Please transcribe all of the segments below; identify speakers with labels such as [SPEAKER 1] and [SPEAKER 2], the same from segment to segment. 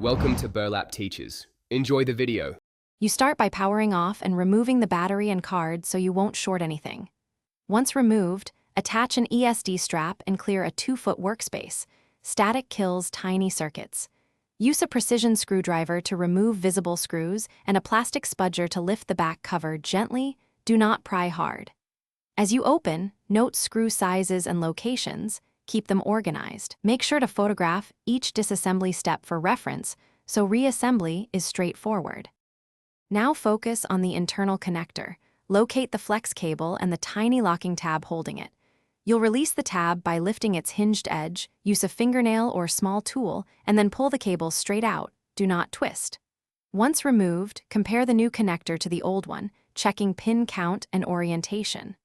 [SPEAKER 1] Welcome to Burlap Teachers. Enjoy the video.
[SPEAKER 2] You start by powering off and removing the battery and card so you won't short anything. Once removed, attach an ESD strap and clear a 2-foot workspace. Static kills tiny circuits. Use a precision screwdriver to remove visible screws and a plastic spudger to lift the back cover gently. Do not pry hard. As you open, note screw sizes and locations. Keep them organized. Make sure to photograph each disassembly step for reference, so reassembly is straightforward. Now focus on the internal connector. Locate the flex cable and the tiny locking tab holding it. You'll release the tab by lifting its hinged edge, use a fingernail or small tool, and then pull the cable straight out. Do not twist. Once removed, compare the new connector to the old one, checking pin count and orientation.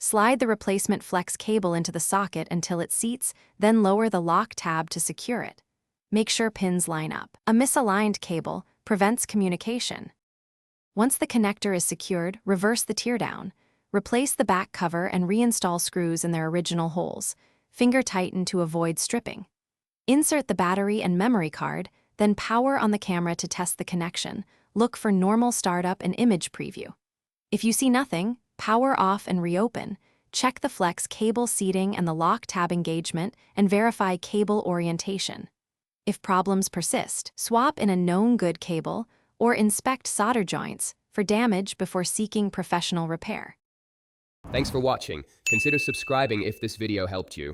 [SPEAKER 2] Slide the replacement flex cable into the socket until it seats, then lower the lock tab to secure it. Make sure pins line up. A misaligned cable prevents communication. Once the connector is secured, reverse the teardown. Replace the back cover and reinstall screws in their original holes. Finger tighten to avoid stripping. Insert the battery and memory card, then power on the camera to test the connection. Look for normal startup and image preview. If you see nothing, power off and reopen. Check the flex cable seating and the lock tab engagement and verify cable orientation. If problems persist, swap in a known good cable or inspect solder joints for damage before seeking professional repair.
[SPEAKER 1] Thanks for watching. Consider subscribing if this video helped you.